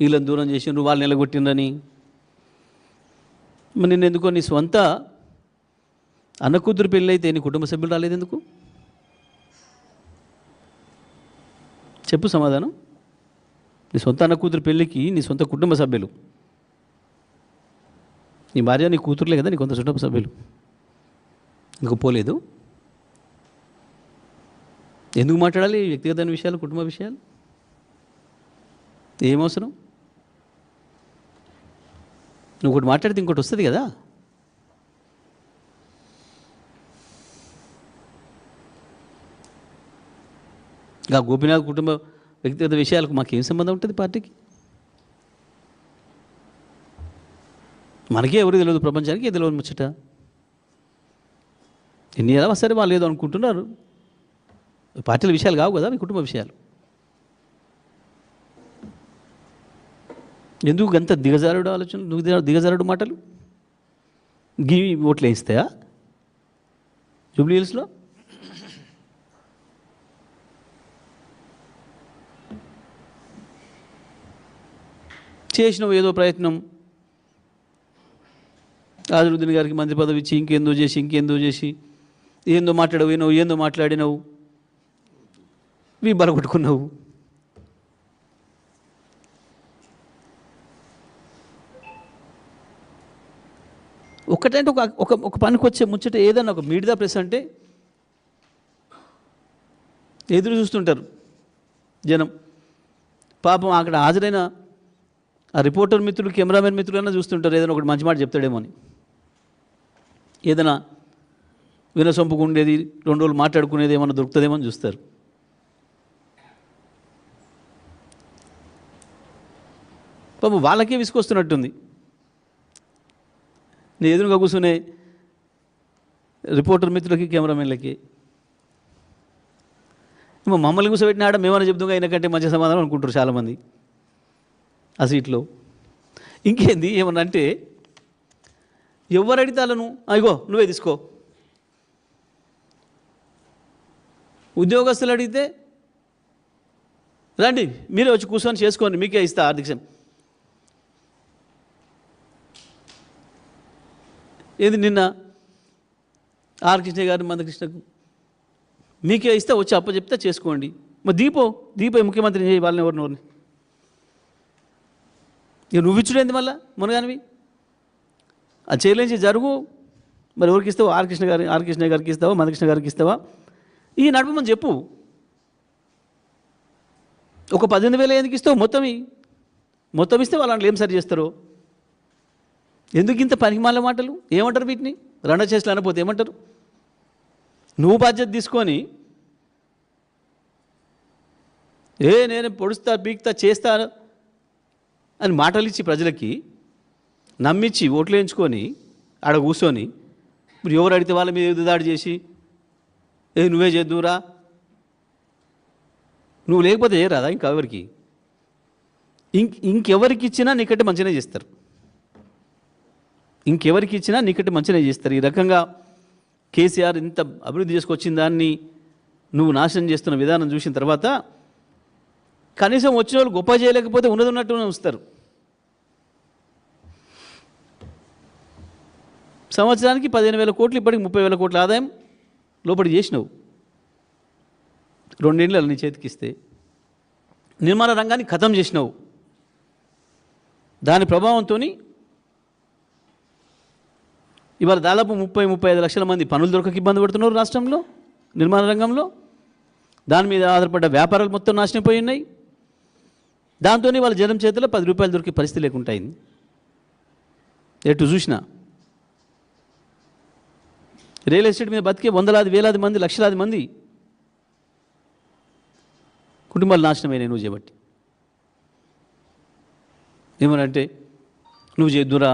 వీళ్ళని దూరం చేసిండ్రు, వాళ్ళు నిలగొట్టిండ్రని. మరి నిన్న ఎందుకో నీ సొంత అన్న కూతురు పెళ్ళి అయితే నీ కుటుంబ సభ్యులు రాలేదు ఎందుకు? చెప్పు సమాధానం. నీ సొంత అన్న కూతురు పెళ్ళికి నీ సొంత కుటుంబ సభ్యులు, నీ భార్య నీ కూతురులే కదా నీ కొంత కుటుంబ సభ్యులు, ఎందుకు పోలేదు? ఎందుకు మాట్లాడాలి వ్యక్తిగతమైన విషయాలు, కుటుంబ విషయాలు? ఏమవసరం? నువ్వు ఒకటి మాట్లాడితే ఇంకోటి వస్తుంది కదా. ఇంకా గోపీనాథ్ కుటుంబ వ్యక్తిగత విషయాలకు మాకేం సంబంధం ఉంటుంది పార్టీకి? మనకే ఎవరికి తెలియదు, ప్రపంచానికి తెలియదు ముచ్చట. ఎన్ని ఎలా సరే వాళ్ళు ఏదో అనుకుంటున్నారు. పార్టీల విషయాలు కావు కదా మీ కుటుంబ విషయాలు. ఎందుకు అంత దిగజారుడు ఆలోచన, నువ్వు దిగజారుడు మాటలు? గివి ఓట్లు వేయిస్తాయా జూబ్లీ హిల్స్లో? చేసినావు ఏదో ప్రయత్నం, అజరుద్దీన్ గారికి మంత్రి పదవి ఇచ్చి ఇంకేందో చేసి ఏందో మాట్లాడవు, ఏందో మాట్లాడినావు, బలగొట్టుకున్నావు. ఒకటంటే ఒక పనికి వచ్చే ముచ్చట ఏదన్నా ఒక మీడియా ప్రెస్ అంటే ఎదురు చూస్తుంటారు జనం. పాపం అక్కడ హాజరైన ఆ రిపోర్టర్ మిత్రులు, కెమెరామెన్ మిత్రులైనా చూస్తుంటారు ఏదైనా ఒకటి మంచి మాట చెప్తాడేమో అని. ఏదైనా వినసొంపుకు ఉండేది, 2 రోజులు మాట్లాడుకునేది ఏమన్నా దొరుకుతుందేమో అని చూస్తారు. పాపం వాళ్ళకే విసుకొస్తున్నట్టుంది. నేను ఎదురుగా కూర్చునే రిపోర్టర్ మిత్రులకి, కెమెరామెన్లకి మమ్మల్ని కూర్చోబెట్టినాడ మేమన్నా చెప్తుంగా అయినకంటే మంచి సమాధానం అనుకుంటారు చాలామంది ఆ సీట్లో. ఇంకేంది ఏమన్నా అంటే ఎవరు అడిగితాలను అయ్యో నువ్వే తీసుకో. ఉద్యోగస్తులు అడిగితే రండి మీరే వచ్చి కూర్చొని చేసుకోండి, మీకే ఇస్తా ఆర్థిక. ఏది నిన్న ఆర్ కృష్ణ గారు మందకృష్ణకు మీకే ఇస్తే వచ్చి అప్పచెప్తే చేసుకోండి. మరి దీపో ముఖ్యమంత్రిని చేయి వాళ్ళని ఎవరిని. ఇక నువ్వు ఇచ్చుడేంది మళ్ళా మునగానివి? అది చేయలేంచి జరుగు. మరి ఎవరికి ఇస్తావు? ఆర్ కృష్ణ గారికి ఇస్తావా, మందకృష్ణ గారికి ఇస్తావా? ఈ నడపమని చెప్పు. ఒక 18,000 ఎందుకు ఇస్తావు? మొత్తం ఇస్తే వాళ్ళు ఏం సరి చేస్తారో. ఎందుకు ఇంత పనికిమాల మాటలు? ఏమంటారు వీటిని? రణచేష్టలు అనపోతే ఏమంటారు? నువ్వు బాధ్యత తీసుకొని నేను పొడుస్తా, పీక్తా, చేస్తా అని మాటలు ఇచ్చి ప్రజలకి నమ్మించి ఓట్లు వేయించుకొని ఆడ కూర్చొని ఇప్పుడు ఎవరు అడిగితే వాళ్ళ మీద ఎదురుదాడి చేసి నువ్వే చేద్దురా, నువ్వు లేకపోతే చేయరాదా ఇంకెవరికి? ఇంకెవరికి ఇచ్చినా నీకంటే మంచిగానే చేస్తారు. ఇంకెవరికి ఇచ్చినా నీకంటే మంచిగానే చేస్తారు. ఈ రకంగా కేసీఆర్ ఇంత అభివృద్ధి చేసుకొచ్చిన దాన్ని నువ్వు నాశనం చేస్తున్న విధానం చూసిన తర్వాత కనీసం వచ్చిన వాళ్ళు గొప్ప చేయలేకపోతే ఉన్నట్టునే ఉంచుతారు. సంవత్సరానికి 15,000 కోట్లు, ఇప్పటికి 30,000 కోట్ల ఆదాయం లోపలికి చేసినావు 2 ఏళ్ళు నీ చేతికిస్తే. నిర్మాణ రంగాన్ని ఖతం చేసినావు. దాని ప్రభావంతో ఇవాళ దాదాపు 30-35 లక్షల మంది పనులు దొరకక ఇబ్బంది పడుతున్నారు రాష్ట్రంలో నిర్మాణ రంగంలో. దాని మీద ఆధారపడ్డ వ్యాపారాలు మొత్తం నాశనపోయి ఉన్నాయి. దాంతో వాళ్ళ జనం చేతిలో 10 రూపాయలు దొరికే పరిస్థితి లేకుండా అయింది. ఎటు చూసినా రియల్ ఎస్టేట్ మీద బతికే వందలాది, వేలాది మంది, లక్షలాది మంది కుటుంబాలు నాశనమైనాయి నువ్వు చేయబట్టి. ఏమనంటే నువ్వు చేద్దురా,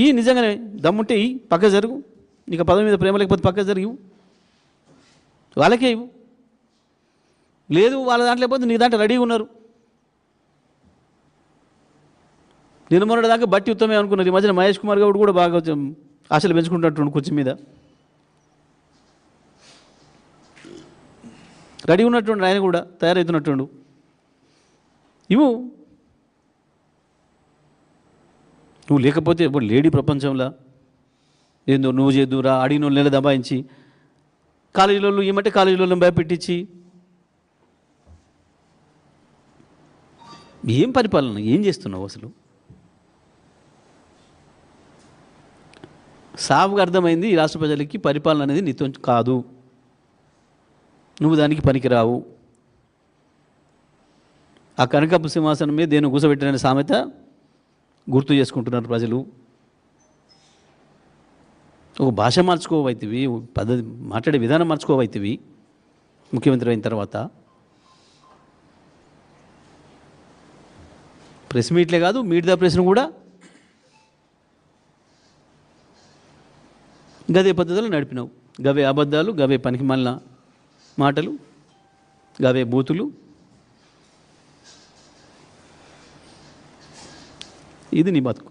ఈ నిజంగానే దమ్ముంటే ఈ పక్క జరుగు. నీకు పదవి మీద ప్రేమ లేకపోతే పక్క జరిగి వాళ్ళకే ఇవ్వు. లేదు వాళ్ళ దాంట్లో లేకపోతే నీ దాంట్లో రెడీగా ఉన్నారు. నిర్మూలన దాకా బట్టి ఉత్తమే అనుకున్నారు. ఈ మధ్యన మహేష్ కుమార్ గౌడ్ కూడా బాగా ఆశలు పెంచుకుంటున్నట్టు కుర్చీ మీద రెడీ ఉన్నట్టుండు, ఆయన కూడా తయారవుతున్నట్టుండు. ఇవ్వు నువ్వు లేకపోతే ఇప్పుడు లేడీ ప్రపంచంలో ఏందో నువ్వు చేద్దురా అడిగిన నెల దబాయించి కాలేజీలో ఏమంటే కాలేజీలో భయపెట్టించి ఏం పరిపాలన ఏం చేస్తున్నావు అసలు? సాఫ్గా అర్థమైంది ఈ రాష్ట్ర ప్రజలకి పరిపాలన అనేది నీతో కాదు, నువ్వు దానికి పనికిరావు. ఆ కనకపు సింహాసనం మీద దేని కూసబెట్టిన సామెత గుర్తు చేసుకుంటున్నారు ప్రజలు. ఒక భాష మార్చుకోవైతివి, పద్ధతి మాట్లాడే విధానం మార్చుకోవైతివి ముఖ్యమంత్రి అయిన తర్వాత. ప్రెస్ మీట్లే కాదు, మీట్ ద ప్రెస్ను కూడా గదే పద్ధతులు నడిపినావు. గవే అబద్ధాలు, గవే పనికి మళ్ళా మాటలు, గవే బూతులు. ఇది నీ బతుకు.